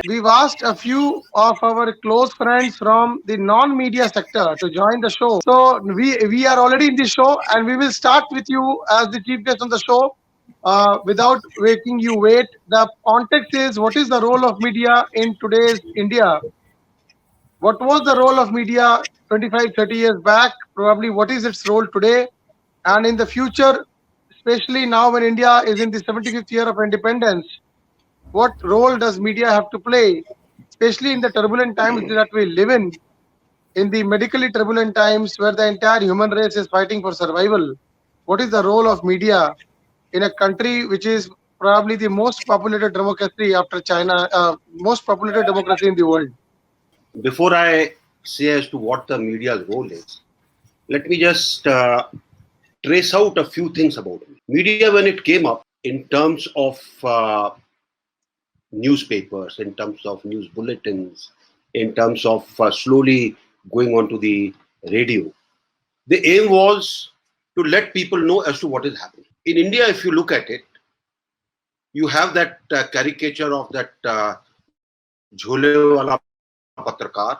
we've asked a few of our close friends from the non-media sector to join the show. So we are already in the show, and we will start with you as the chief guest on the show. Without making you wait, the context is: what is the role of media in today's India? What was the role of media 25, 30 years back? Probably what is its role today? And in the future, especially now when India is in the 75th year of independence, what role does media have to play, especially in the turbulent times that we live in the medically turbulent times where the entire human race is fighting for survival? What is the role of media in a country which is probably the most populated democracy after China, most populated democracy in the world? Before I say as to what the media's role is, let me just trace out a few things about it. Media, when it came up in terms of newspapers, in terms of news bulletins, in terms of slowly going on to the radio, the aim was to let people know as to what is happening. In India, if you look at it, you have that caricature of that Jhole wala Patrakar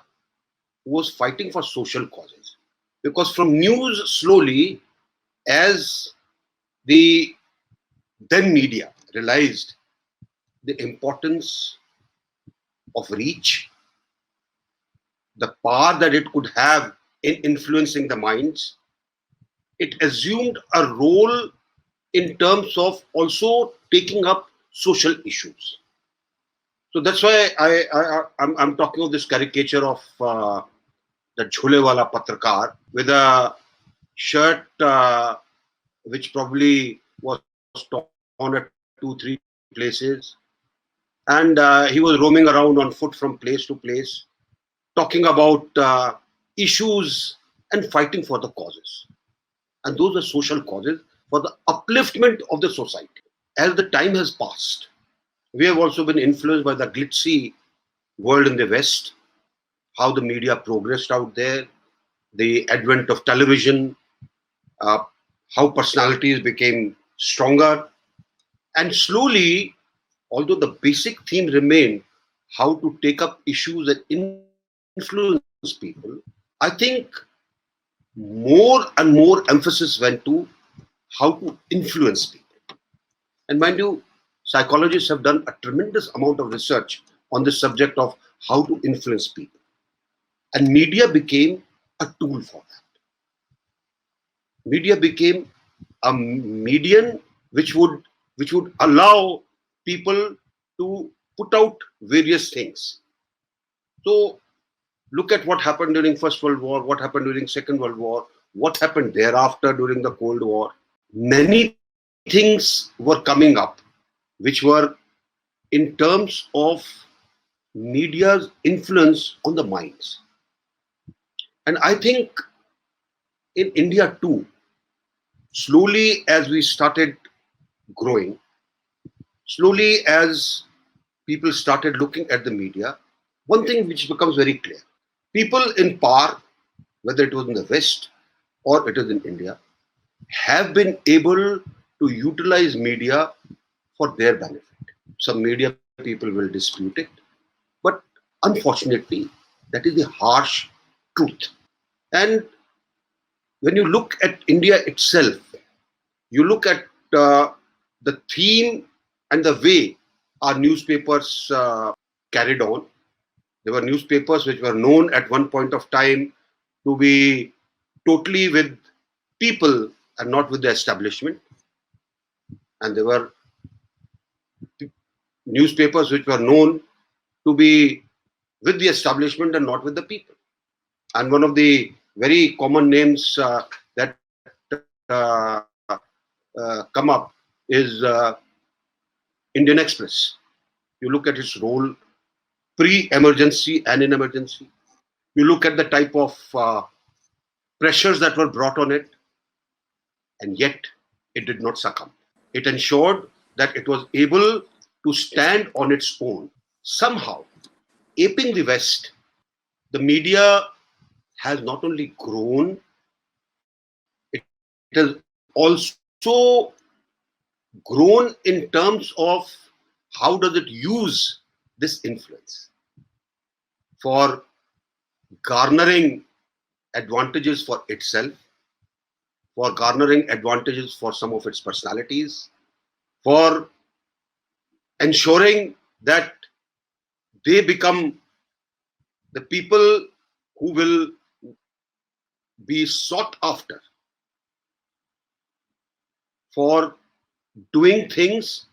who was fighting for social causes. Because from news, slowly, as the then media realized the importance of reach, the power that it could have in influencing the minds, it assumed a role in terms of also taking up social issues. So that's why I'm talking of this caricature of the Jhole wala Patrakar with a shirt which probably was torn at 2-3 places, and he was roaming around on foot from place to place, talking about issues and fighting for the causes. And those are social causes for the upliftment of the society. As the time has passed, we have also been influenced by the glitzy world in the West, how the media progressed out there, the advent of television, uh, how personalities became stronger, and slowly, although the basic theme remained how to take up issues and influence people, I think more and more emphasis went to how to influence people. And mind you, psychologists have done a tremendous amount of research on the subject of how to influence people. And media became a tool for that. Media became a medium which would allow people to put out various things. So look at what happened during First World War, what happened during Second World War, what happened thereafter during the Cold War. Many things were coming up which were in terms of media's influence on the minds. And I think in India too, slowly as we started growing, slowly as people started looking at the media, one thing which becomes very clear: people in power, whether it was in the West or it is in India, have been able to utilize media for their benefit. Some media people will dispute it, but unfortunately, that is the harsh truth. And when you look at India itself, you look at the theme and the way our newspapers carried on. There were newspapers which were known at one point of time to be totally with people and not with the establishment. And there were newspapers which were known to be with the establishment and not with the people. And one of the very common names that come up is Indian Express. You look at its role pre-emergency and in emergency. You look at the type of pressures that were brought on it, and yet it did not succumb. It ensured that it was able to stand on its own. Somehow, aping the West, the media has not only grown, it has also grown in terms of how does it use this influence, for garnering advantages for itself, for garnering advantages for some of its personalities, for ensuring that they become the people who will be sought after for doing things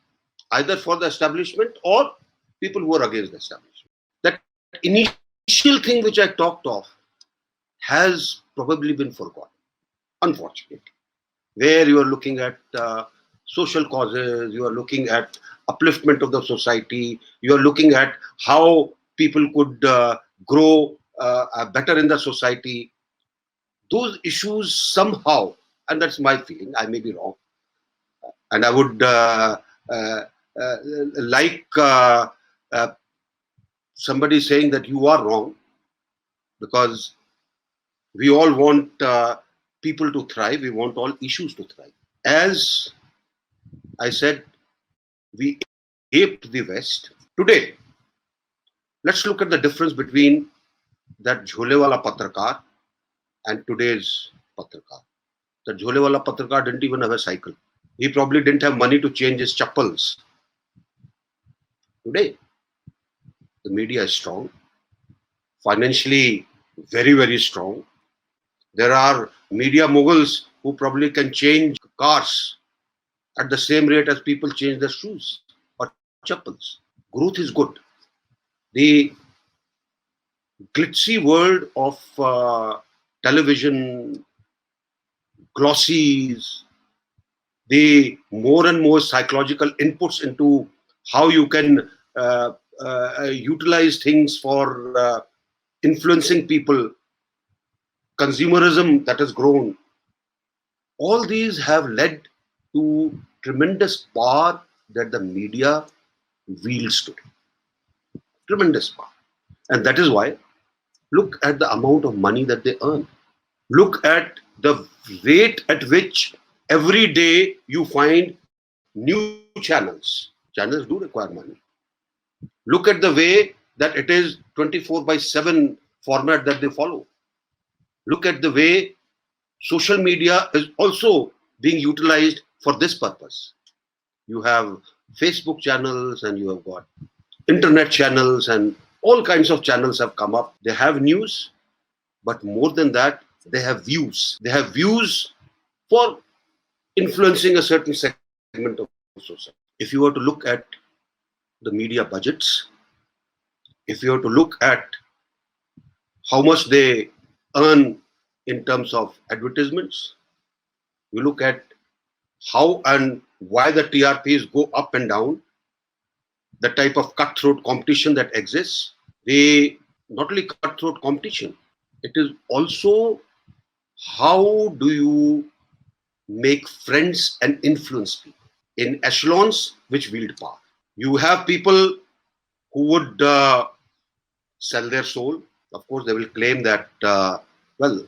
either for the establishment or people who are against the establishment. That initial thing which I talked of has probably been forgotten, unfortunately, where you are looking at social causes, you are looking at upliftment of the society, you are looking at how people could grow better in the society. Those issues somehow, and that's my feeling, I may be wrong, and I would uh, uh, like uh, somebody saying that you are wrong, because we all want people to thrive, we want all issues to thrive. As I said, we aped the West. Today, let's look at the difference between that jhole wala patrakar and today's patrakar. The jhole wala patrakar didn't even have a cycle. He probably didn't have money to change his chappals. Today, the media is strong, financially very, very strong. There are media moguls who probably can change cars at the same rate as people change their shoes or chappals. Growth is good. The glitzy world of television, glossies, the more and more psychological inputs into how you can utilize things for influencing people, consumerism that has grown, all these have led to tremendous power that the media wields today. Tremendous power. And that is why, look at the amount of money that they earn. Look at the rate at which every day you find new channels. Channels do require money. Look at the way that it is 24/7 format that they follow. Look at the way social media is also being utilized for this purpose. You have Facebook channels and you have got internet channels, and all kinds of channels have come up. They have news, but more than that, they have views. They have views for influencing a certain segment of society. If you were to look at the media budgets, if you were to look at how much they earn in terms of advertisements, you look at how and why the TRPs go up and down, the type of cutthroat competition that exists. They not only cutthroat competition, it is also how do you make friends and influence people in echelons which wield power. You have people who would sell their soul. Of course, they will claim that, well,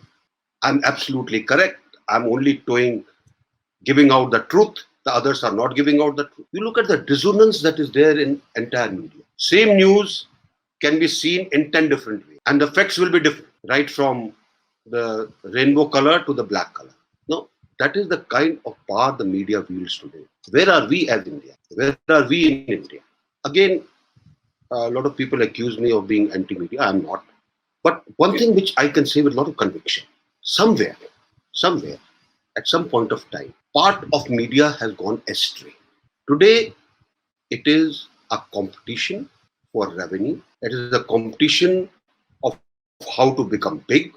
I'm absolutely correct. I'm only giving out the truth. The others are not giving out the truth. You look at the dissonance that is there in entire media. Same news can be seen in 10 different ways, and the facts will be different, right from the rainbow color to the black color. No, that is the kind of power the media wields today. Where are we as India? Where are we in India? Again, a lot of people accuse me of being anti-media. I'm not. But one thing which I can say with a lot of conviction, somewhere, at some point of time, part of media has gone astray. Today, it is a competition for revenue. It is a competition of how to become big.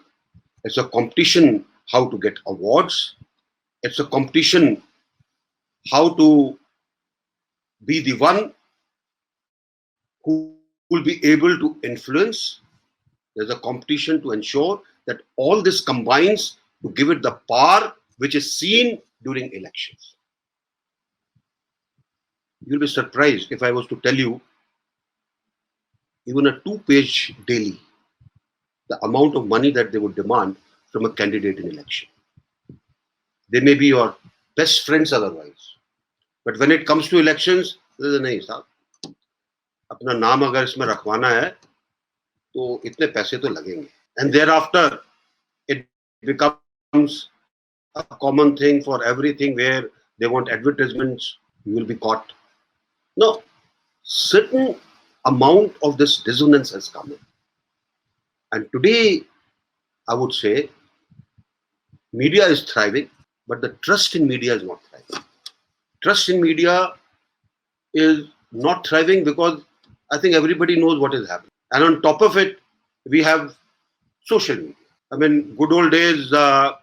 It's a competition how to get awards. It's a competition how to be the one who will be able to influence. There's a competition to ensure that all this combines to give it the power which is seen during elections. You'll be surprised if I was to tell you, even a two-page daily, the amount of money that they would demand from a candidate in election. They may be your best friends otherwise. But when it comes to elections, there's a nahi, sir. अपना नाम अगर इसमें रखवाना है तो इतने पैसे तो लगेंगे. And thereafter it becomes a common thing for everything where they want advertisements, you will be caught. No, certain amount of this dissonance has come in. And today, I would say, media is thriving, but the trust in media is not thriving. Trust in media is not thriving because I think everybody knows what is happening. And on top of it, we have social media. I mean, good old days, I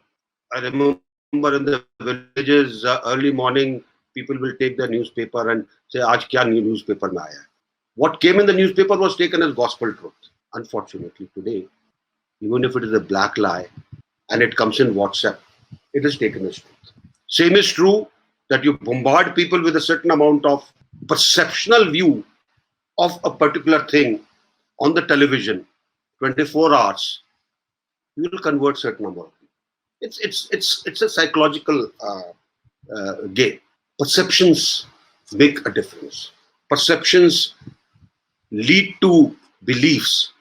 remember in the villages, early morning, people will take the newspaper and say, Aaj kya newspaper mein aaya hai? What came in the newspaper was taken as gospel truth. Unfortunately, today, even if it is a black lie and it comes in WhatsApp, it is taken as truth. Same is true that you bombard people with a certain amount of perceptional view of a particular thing on the television 24 hours, you will convert certain number of people. It's a psychological game. Perceptions make a difference. Perceptions lead to beliefs,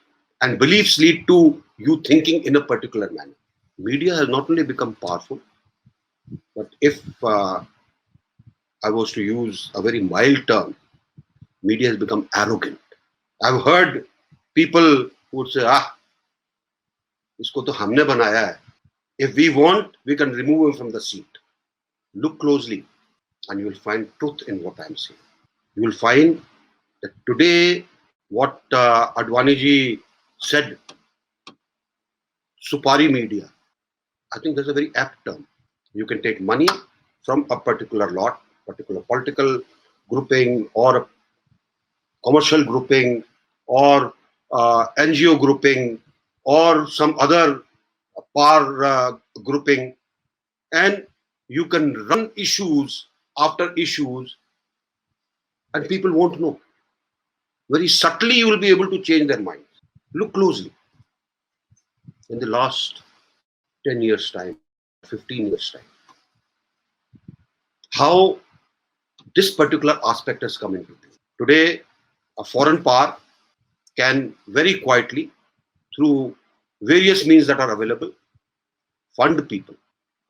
and beliefs lead to you thinking in a particular manner. Media has not only become powerful, but if I was to use a very mild term, media has become arrogant. I've heard people who would say, ah, isko to humne banaya hai. If we want, we can remove him from the seat. Look closely and you will find truth in what I'm saying. You will find that today, what Advani ji said, Supari media, I think that's a very apt term. You can take money from a particular lot, particular political grouping or a commercial grouping or NGO grouping or some other power grouping, and you can run issues after issues and people won't know. Very subtly you will be able to change their minds. Look closely. In the last 10 years time or 15 years time, how this particular aspect has come into play. Today, a foreign power can very quietly, through various means that are available, fund people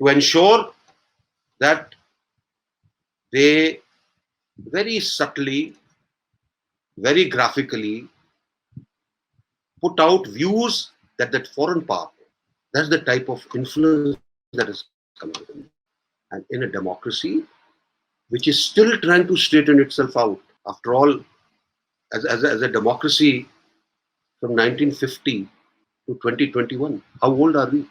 to ensure that they very subtly, very graphically put out views that that foreign power. That's the type of influence that is coming to them. And in a democracy, which is still trying to straighten itself out, after all, as a democracy from 1950 to 2021, how old are we?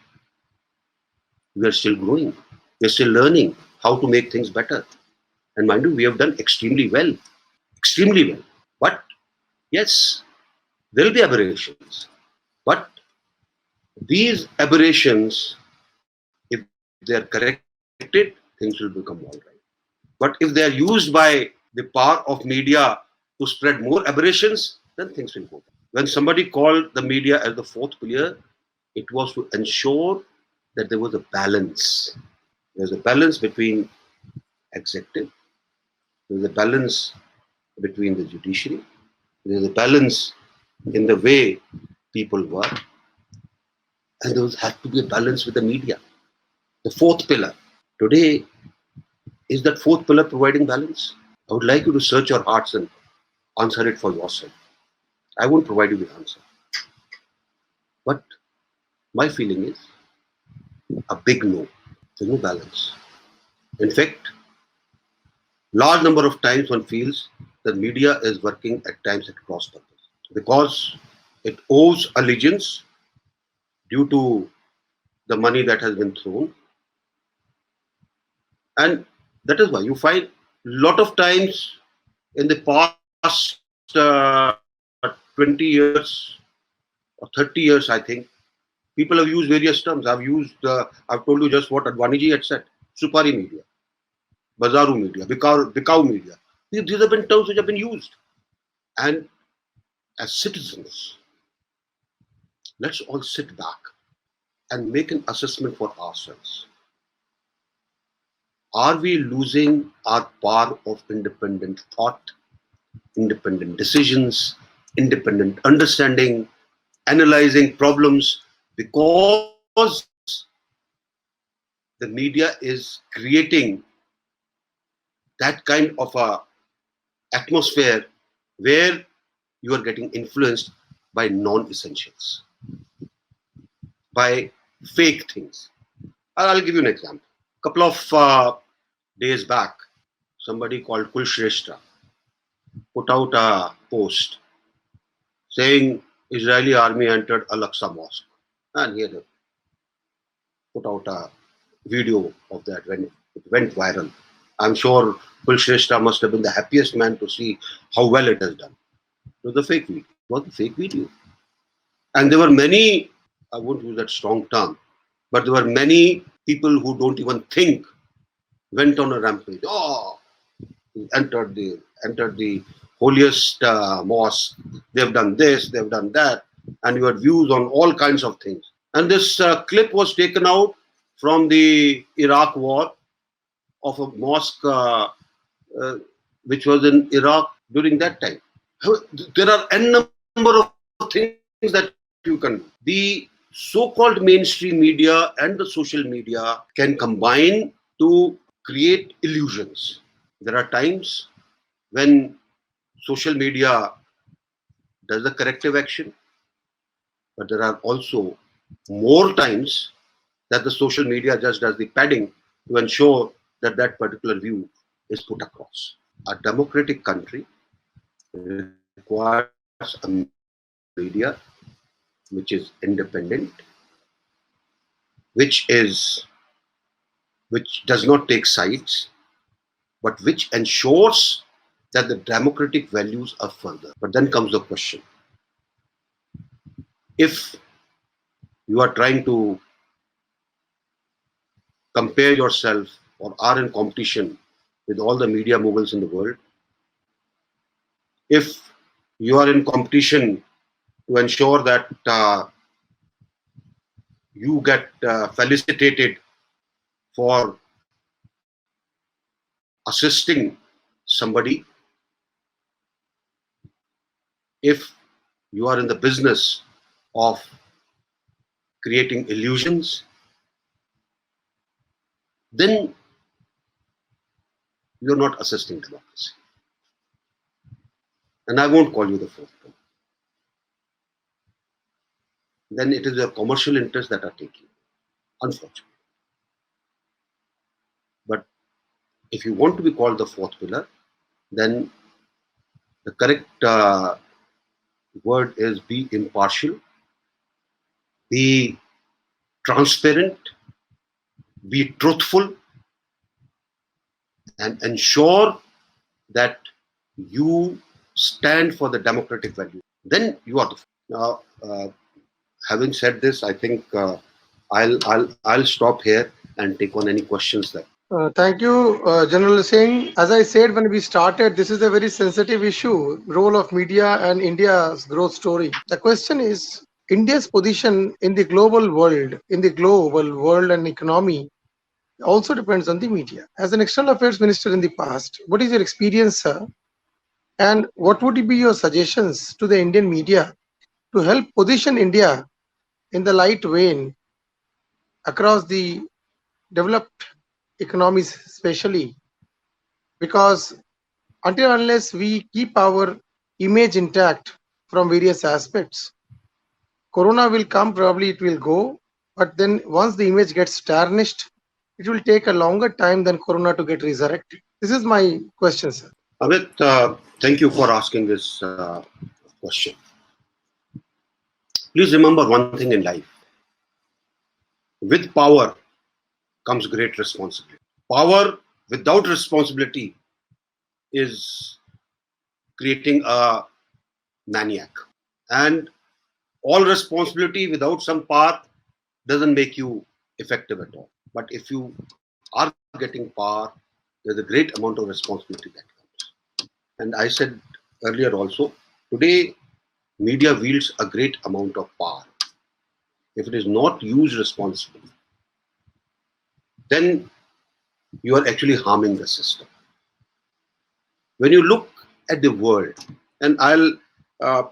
We are still growing. We are still learning how to make things better. And mind you, we have done extremely well. Extremely well. But yes, there will be aberrations. But these aberrations, if they are corrected, things will become all right. But if they are used by the power of media to spread more aberrations, then things will go bad. When somebody called the media as the fourth pillar, it was to ensure that there was a balance. There was a balance between executive, there was a balance between the judiciary, there was a balance in the way people work, and there had to be a balance with the media. The fourth pillar. Today, is that fourth pillar providing balance? I would like you to search your hearts and answer it for yourself. I won't provide you the answer. But my feeling is a big no. There's no balance. In fact, large number of times one feels that media is working at times at cross purpose because it owes allegiance due to the money that has been thrown, and that is why you find lot of times in the past 20 years or 30 years, I think people have used various terms. I've told you just what Advani ji had said: Supari media, Bazaru media, Bikau media. These have been terms which have been used. And as citizens, let's all sit back and make an assessment for ourselves. Are we losing our power of independent thought independent decisions, independent understanding, analyzing problems, because the media is creating that kind of a atmosphere where you are getting influenced by non-essentials, by fake things. I'll give you an example. A couple of days back, somebody called Kulshrestha put out a post saying Israeli army entered Al-Aqsa Mosque, and he had put out a video of that when it went viral. I'm sure Kulshrestha must have been the happiest man to see how well it has done. It was a fake video. It was a fake video. And there were many, I won't use that strong term, but there were many people who don't even think went on a rampage. Oh, he entered the holiest mosque. They've done this, they've done that, and you had views on all kinds of things. And this clip was taken out from the Iraq war of a mosque uh, which was in Iraq during that time. There are n number of things that you can do. The so-called mainstream media and the social media can combine to create illusions. There are times when social media does the corrective action, but there are also more times that the social media just does the padding to ensure that that particular view is put across. A democratic country requires a media which is independent, which does not take sides, but which ensures that the democratic values are further. But then comes the question: if you are trying to compare yourself or are in competition with all the media moguls in the world, if you are in competition to ensure that you get felicitated for assisting somebody, if you are in the business of creating illusions, then you're not assisting democracy. And I won't call you the fourth pillar. Then it is your commercial interests that are taking, unfortunately. But if you want to be called the fourth pillar, then the correct word is be impartial, be transparent, be truthful, and ensure that you stand for the democratic value. Then you are the now. Having said this, I think I'll stop here and take on any questions that. Thank you, General Singh. As I said when we started, this is a very sensitive issue, role of media and India's growth story. The question is India's position in the global world and economy also depends on the media. As an external affairs minister in the past, what is your experience, sir? And what would be your suggestions to the Indian media to help position India in the light vein across the developed economies, especially because until unless we keep our image intact from various aspects, corona will come, probably it will go, but then once the image gets tarnished, it will take a longer time than corona to get resurrected. This is my question, sir. Amit, thank you for asking this question. Please remember one thing in life: with power comes great responsibility. Power without responsibility is creating a maniac. And all responsibility without some power doesn't make you effective at all. But if you are getting power, there's a great amount of responsibility that comes. And I said earlier also, today media wields a great amount of power. If it is not used responsibly, then you are actually harming the system. When you look at the world. And I'll uh,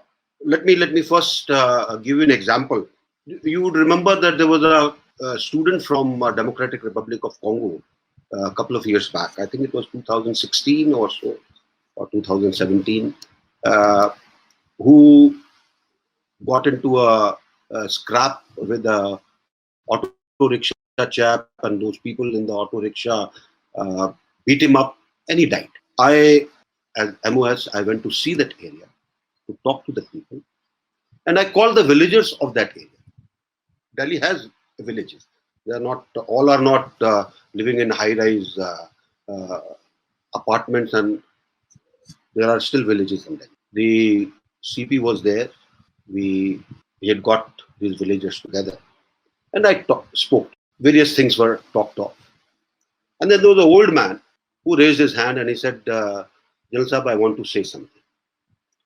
let me first give you an example. You would remember that there was a student from Democratic Republic of Congo a couple of years back. I think it was 2016 or so, or 2017, uh, who got into a scrap with a auto rickshaw chap, and those people in the auto rickshaw beat him up, and he died. As MOS, I went to see that area, to talk to the people, and I called the villagers of that area. Delhi has villages. They are not all are not living in high-rise uh, apartments, and there are still villages in Delhi. The CP was there. We had got these villagers together, and I spoke. Various things were talked of, and then there was an old man who raised his hand and he said, "General Sahab, I want to say something."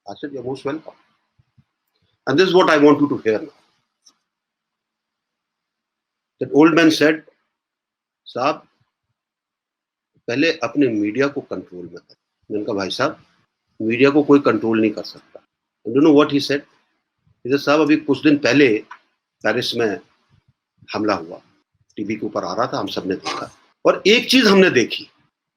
I said, "You're most welcome." And this is what I want you to hear now. That old man said, "Sahab, पहले अपने media को control में कर." मैंने कहा, भाई साहब, media को कोई कंट्रोल नहीं कर सकता. You know what he said? He said, साहब, अभी कुछ दिन पहले पेरिस में हमला हुआ, टीवी के ऊपर आ रहा था, हम सब ने देखा, और एक चीज हमने देखी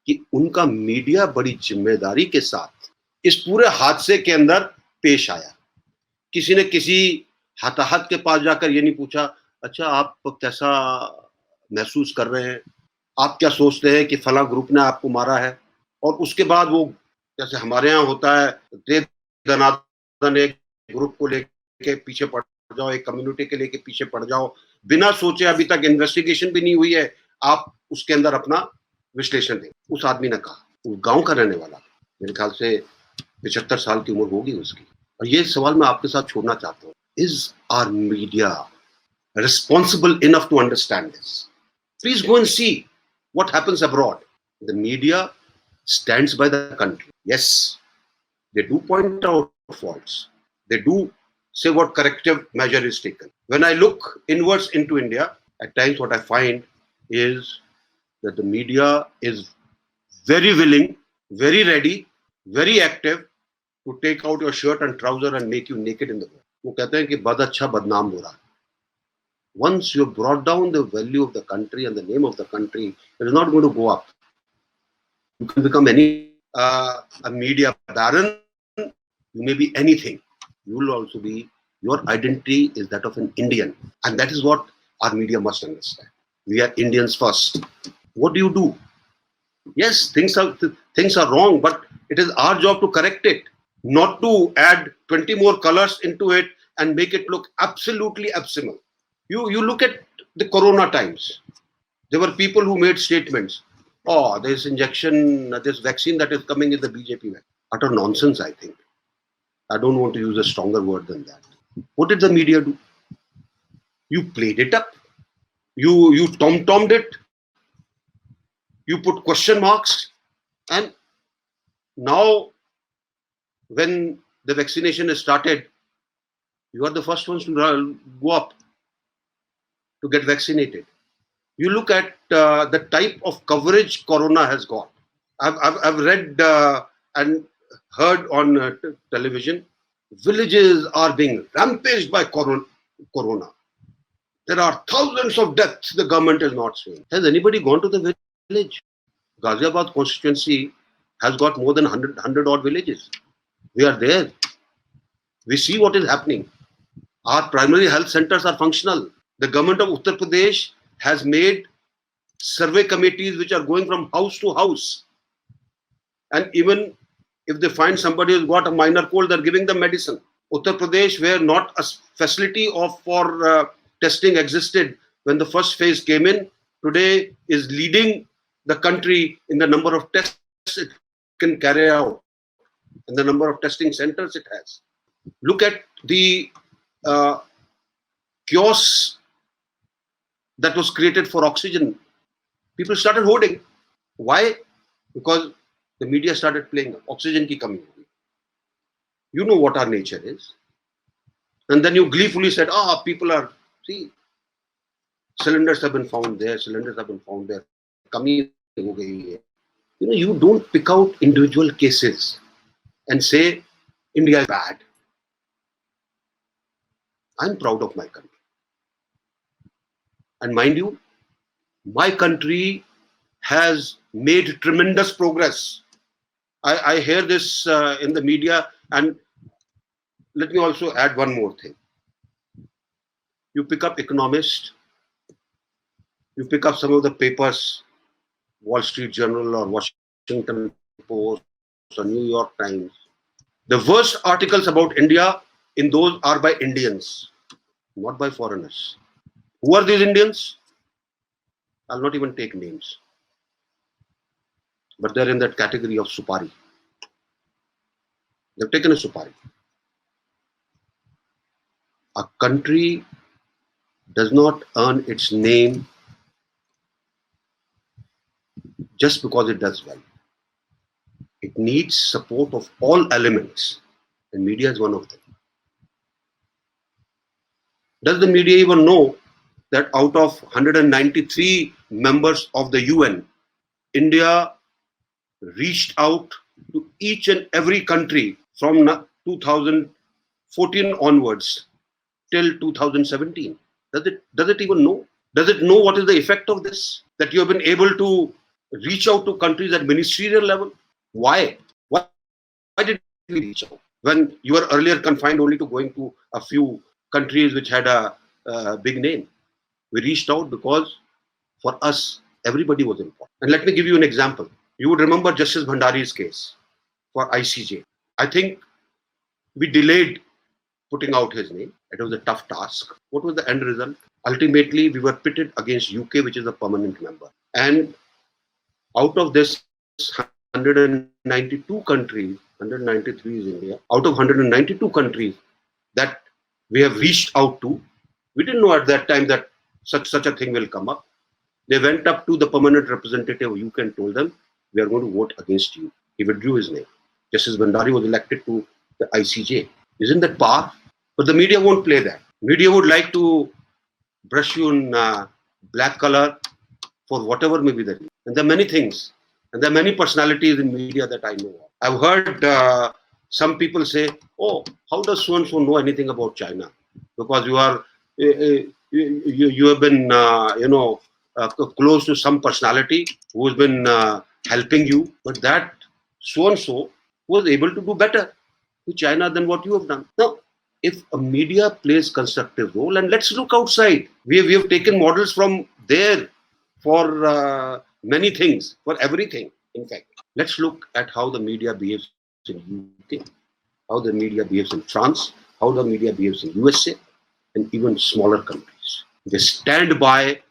कि उनका मीडिया बड़ी जिम्मेदारी के साथ इस पूरे हादसे के अंदर पेश आया. किसी ने किसी हताहत के पास जाकर ये नहीं पूछा, अच्छा आप कैसा महसूस कर रहे हैं, आप क्या सोचते हैं कि फला ग्रुप ने आपको मारा है, और उसके बाद वो जैसे हमारे यहाँ होता है, दे दनादन एक ग्रुप को लेके पीछे पड़ जाओ, एक कम्युनिटी के लेके पीछे पड़ जाओ, बिना सोचे, अभी तक इन्वेस्टिगेशन भी नहीं हुई है, आप उसके अंदर अपना विश्लेषण दें. उस आदमी ने कहा, वो गांव का रहने वाला, मेरे ख्याल से 75 साल की उम्र होगी उसकी, और ये सवाल मैं आपके साथ छोड़ना चाहता हूँ. Is our media responsible enough to understand this? Please go and see what happens abroad. The media stands by the country. Yes, they do point out faults. They do say what corrective measure is taken. When I look inwards into India, at times what I find is that the media is very willing, very ready, very active to take out your shirt and trouser and make you naked in the world. वो कहते हैं कि बद अच्छा बदनाम बुरा. Once you have brought down the value of the country and the name of the country, it is not going to go up. You can become a media baron, you may be anything. You will also be, your identity is that of an Indian. And that is what our media must understand. We are Indians first. What do? Yes, things are wrong, but it is our job to correct it, not to add 20 more colors into it and make it look absolutely abysmal. You look at the Corona times. There were people who made statements. Oh, this injection, this vaccine that is coming is the BJP vaccine. Utter nonsense, I think. I don't want to use a stronger word than that. What did the media do? You played it up. You tom-tommed it. You put question marks. And now, when the vaccination is started, you are the first ones to go up to get vaccinated. You look at the type of coverage Corona has got. I've read and heard on television, villages are being rampaged by Corona. There are thousands of deaths the government is not saying. Has anybody gone to the village? Ghaziabad constituency has got more than 100 odd villages. We are there. We see what is happening. Our primary health centers are functional. The government of Uttar Pradesh has made survey committees which are going from house to house. And even if they find somebody who's got a minor cold, they're giving them medicine. Uttar Pradesh, where not a facility for testing existed when the first phase came in, today is leading the country in the number of tests it can carry out and the number of testing centers it has. Look at the kiosks that was created for oxygen. People started hoarding. Why? Because the media started playing oxygen ki kami. You know what our nature is. And then you gleefully said, people are, see, cylinders have been found there, Kami ho gayi hai. You don't pick out individual cases and say India is bad. I'm proud of my country. And mind you, my country has made tremendous progress. I hear this in the media, and let me also add one more thing. You pick up Economist, you pick up some of the papers, Wall Street Journal or Washington Post or New York Times. The worst articles about India in those are by Indians, not by foreigners. Who are these Indians? I'll not even take names, but they're in that category of Supari. They've taken a Supari. A country does not earn its name just because it does well. It needs support of all elements, and media is one of them. Does the media even know that out of 193 members of the UN, India reached out to each and every country from 2014 onwards till 2017? Does it even know? Does it know what is the effect of this? That you have been able to reach out to countries at ministerial level? Why? Why did we reach out? When you were earlier confined only to going to a few countries which had a big name. We reached out because for us, everybody was important. And let me give you an example. You would remember Justice Bhandari's case for ICJ. I think we delayed putting out his name. It was a tough task. What was the end result? Ultimately, we were pitted against UK, which is a permanent member. And out of this 192 countries, 193 is India, out of 192 countries that we have reached out to, we didn't know at that time that such a thing will come up. They went up to the permanent representative of UK and told them, we are going to vote against you. He withdrew his name. Justice Bhandari was elected to the ICJ. Isn't that power? But the media won't play that. Media would like to brush you in black color for whatever may be the reason. And there are many things. And there are many personalities in media that I know of. I've heard some people say, oh, how does so-and-so know anything about China? Because you have been, close to some personality who has been helping you. But that so-and-so was able to do better to China than what you have done. Now, if a media plays constructive role, and let's look outside. We have taken models from there for many things, for everything, in fact. Let's look at how the media behaves in UK, how the media behaves in France, how the media behaves in USA, and even smaller countries. They stand by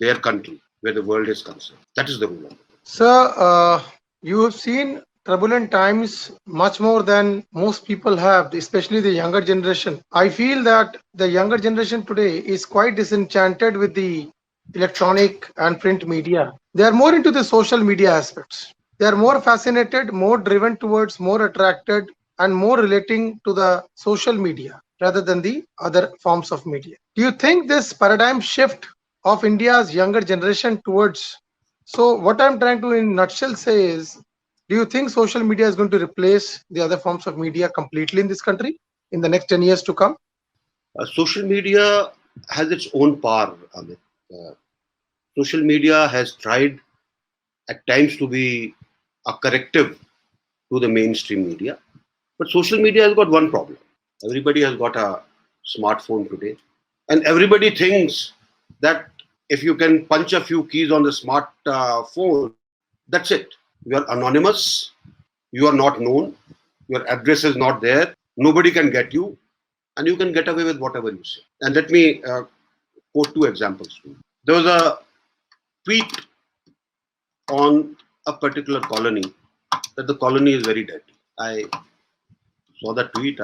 their country where the world is concerned. That is the rule of it. Sir, you have seen turbulent times much more than most people have, especially the younger generation. I feel that the younger generation today is quite disenchanted with the electronic and print media. They are more into the social media aspects. They are more fascinated, more driven towards, more attracted, and more relating to the social media rather than the other forms of media. Do you think this paradigm shift of India's younger generation towards, so what I'm trying to in nutshell say is, do you think social media is going to replace the other forms of media completely in this country in the next 10 years to come? Social media has its own power, Amit. Uh, Social media has tried at times to be a corrective to the mainstream media. But social media has got one problem. Everybody has got a smartphone today. And everybody thinks that if you can punch a few keys on the smart phone, that's it. You are anonymous, you are not known, your address is not there, nobody can get you, and you can get away with whatever you say. And let me quote two examples to you. There was a tweet on a particular colony that the colony is very dirty. I saw the tweet.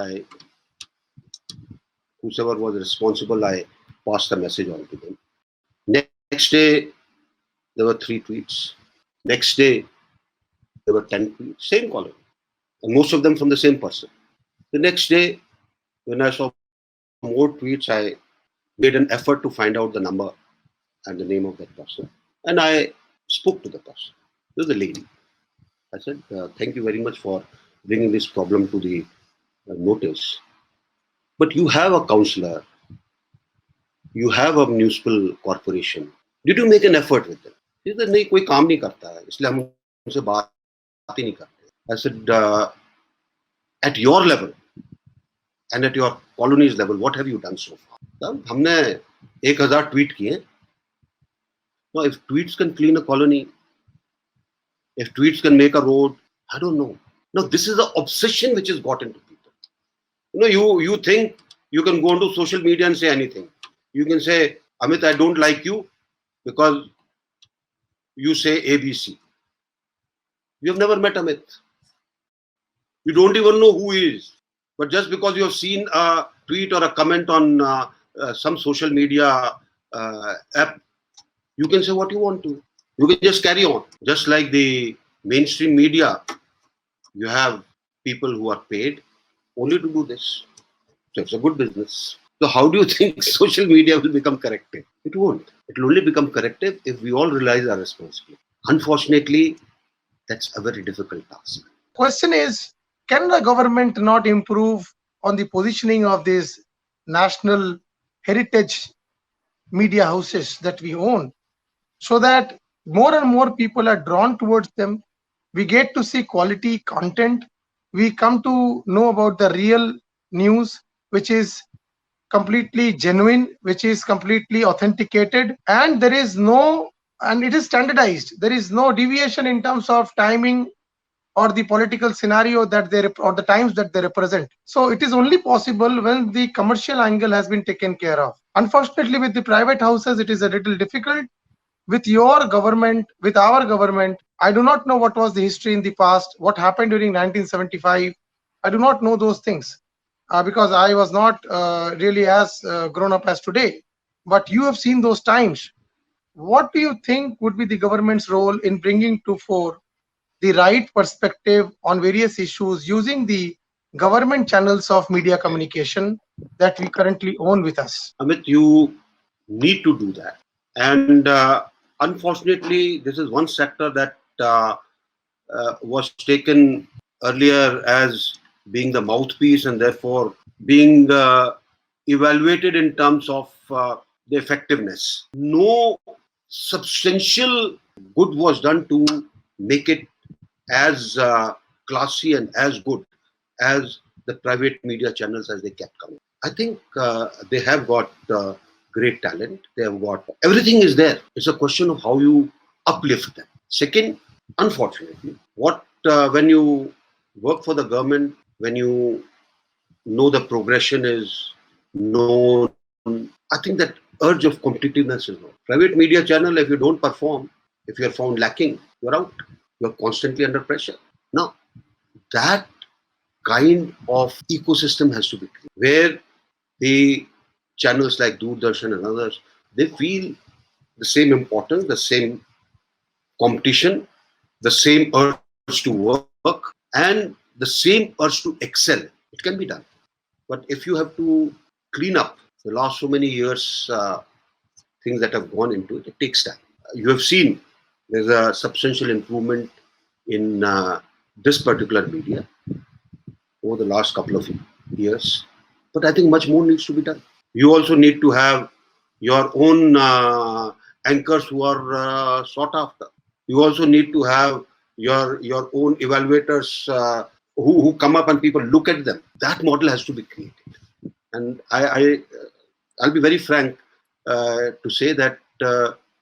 Whoever was responsible, I passed the message on to them. Next day, there were 3 tweets. Next day, there were 10 tweets. Same colony, and most of them from the same person. The next day, when I saw more tweets, I made an effort to find out the number and the name of that person, and I spoke to the person. It was a lady. I said, "Thank you very much for bringing this problem to the notice. But you have a councillor, you have a municipal corporation. Did you make an effort with them? He said, नहीं कोई काम नहीं करता है, इसलिए हम उनसे बात ही नहीं करते. I said, at your level and at your colony's level, what have you done so far? तब हमने 1000 ट्वीट किए. Now, if tweets can clean a colony, if tweets can make a road, I don't know. Now, this is the obsession which has got into people. You think you can go onto social media and say anything. You can say, Amit, I don't like you because you say ABC. You have never met Amit. You don't even know who he is. But just because you have seen a tweet or a comment on some social media app, you can say what you want to. You can just carry on. Just like the mainstream media, you have people who are paid only to do this. So it's a good business. So how do you think social media will become corrective? It won't. It will only become corrective if we all realize our responsibility. Unfortunately, that's a very difficult task. Question is, can the government not improve on the positioning of these national heritage media houses that we own, so that more and more people are drawn towards them? We get to see quality content. We come to know about the real news, which is completely genuine, which is completely authenticated, and it is standardized. There is no deviation in terms of timing or the political scenario that or the times that they represent. So it is only possible when the commercial angle has been taken care of. Unfortunately, with the private houses, it is a little difficult. With your government, with our government, I do not know what was the history in the past, what happened during 1975. I do not know those things because I was not really as grown up as today. But you have seen those times. What do you think would be the government's role in bringing to fore the right perspective on various issues using the government channels of media communication that we currently own with us? Amit, you need to do that. And unfortunately, this is one sector that was taken earlier as being the mouthpiece and therefore being evaluated in terms of the effectiveness. No substantial good was done to make it as classy and as good as the private media channels as they kept coming. I think they have got great talent. They have got everything is there. It's a question of how you uplift them. Second, unfortunately, when you work for the government, when you know the progression is known, I think that urge of competitiveness is known. Private media channel, if you don't perform, if you are found lacking, you're out. You're constantly under pressure. Now, that kind of ecosystem has to be created, where the channels like Doordarshan and others, they feel the same importance, the same competition, the same urge to work, and the same urge to excel. It can be done. But if you have to clean up the last so many years, things that have gone into it, it takes time. You have seen there's a substantial improvement in this particular media over the last couple of years. But I think much more needs to be done. You also need to have your own anchors who are sought after. You also need to have your own evaluators who come up and people look at them. That model has to be created. And I'll be very frank to say that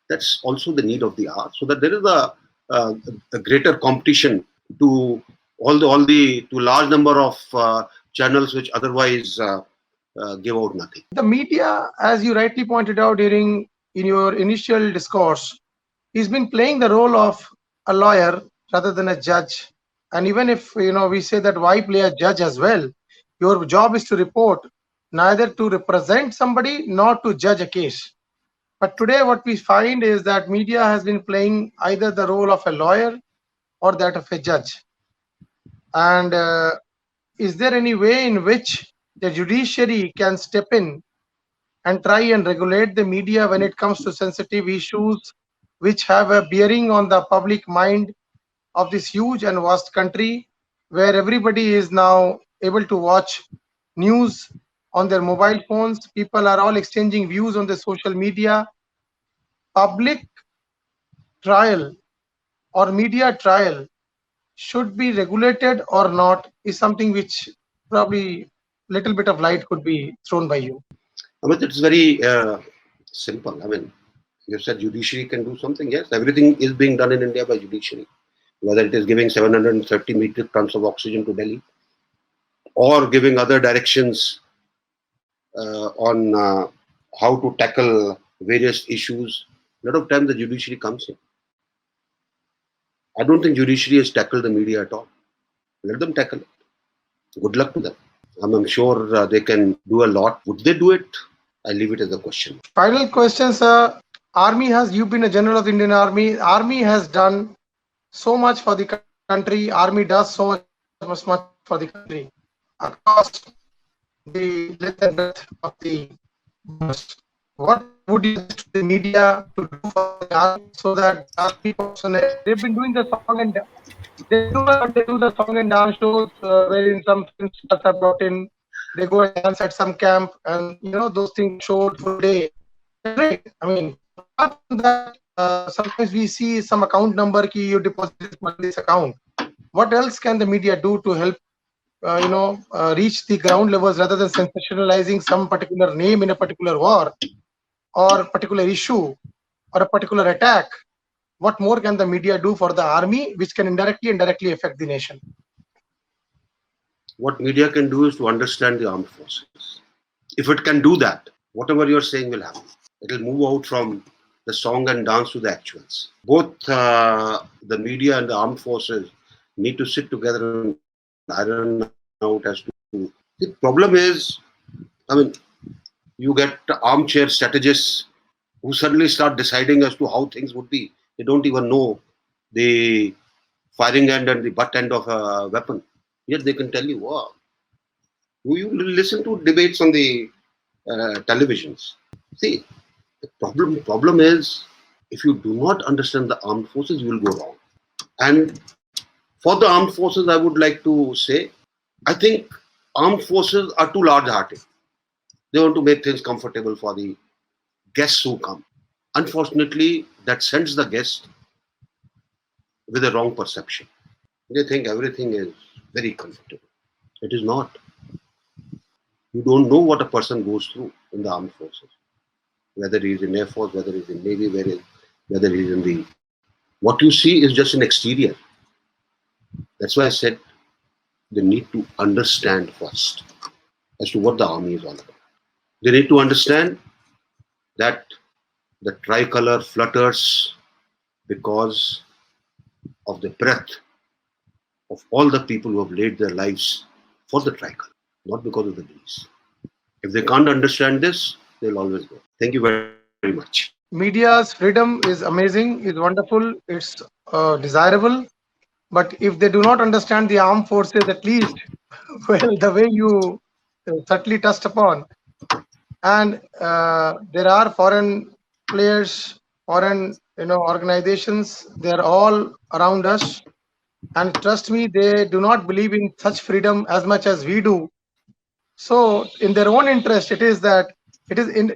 that's also the need of the hour, so that there is a greater competition to to large number of channels which otherwise give out nothing. The media, as you rightly pointed out in your initial discourse, has been playing the role of a lawyer rather than a judge. And even if we say that why play a judge as well, your job is to report, neither to represent somebody nor to judge a case. But today what we find is that media has been playing either the role of a lawyer or that of a judge. And is there any way in which the judiciary can step in and try and regulate the media when it comes to sensitive issues which have a bearing on the public mind of this huge and vast country? where everybody is now able to watch news on their mobile phones. People are all exchanging views on the social media. Public trial or media trial should be regulated or not is something which probably little bit of light could be thrown by you. I mean, it's very simple. I mean, you said judiciary can do something. Yes, everything is being done in India by judiciary. Whether it is giving 730 metric tons of oxygen to Delhi or giving other directions on how to tackle various issues, a lot of time the judiciary comes in. I don't think judiciary has tackled the media at all. Let them tackle it. Good luck to them. I'm sure they can do a lot. Would they do it? I leave it as a question. Final question, sir. Army has you been a general of the Indian Army? Army has done so much for the country. Army does so much for the country across the length and breadth of the borders. What would you suggest to the media to do for the army so that the army personnel they've been doing the song and they do the song and dance shows wherein some film stars are brought in. They go and dance at some camp, and those things are showed full day. That's great. I mean, apart from that, sometimes we see some account number ki you deposit this money in this account. What else can the media do to help reach the ground levels rather than sensationalizing some particular name in a particular war or particular issue or a particular attack? What more can the media do for the army which can indirectly and directly affect the nation? What media can do is to understand the armed forces. If it can do that, whatever you're saying will happen. It will move out from the song and dance to the actuals. Both the media and the armed forces need to sit together and iron out as to. The problem is, I mean, you get armchair strategists who suddenly start deciding as to how things would be. They don't even know the firing end and the butt end of a weapon. Yet they can tell you, wow. You listen to debates on the televisions. See, the problem is if you do not understand the armed forces, you will go wrong. And for the armed forces, I would like to say, I think armed forces are too large-hearted. They want to make things comfortable for the guests who come. Unfortunately, that sends the guest with a wrong perception. They think everything is very comfortable. It is not. You don't know what a person goes through in the armed forces. Whether he's in Air Force, whether he's in Navy, whether he's in the... What you see is just an exterior. That's why I said they need to understand first as to what the army is all about. They need to understand that the tricolor flutters because of the breath of all the people who have laid their lives for the tricolor, not because of the breeze. If they can't understand this, they'll always go. Thank you very much. Media's freedom is amazing, is wonderful, it's desirable. But if they do not understand the armed forces, at least, well, the way you certainly touched upon, and there are foreign players, foreign organizations, they're all around us, and trust me, they do not believe in such freedom as much as we do. So in their own interest, it is in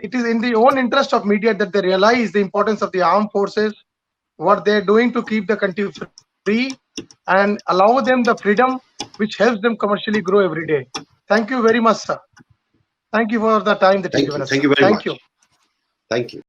the own interest of media that they realize the importance of the armed forces, what they're doing to keep the country free, and allow them the freedom which helps them commercially grow every day. Thank you very much, sir. Thank you for the time that you've Thank given you. us, Thank sir. you very Thank much. you. Thank you.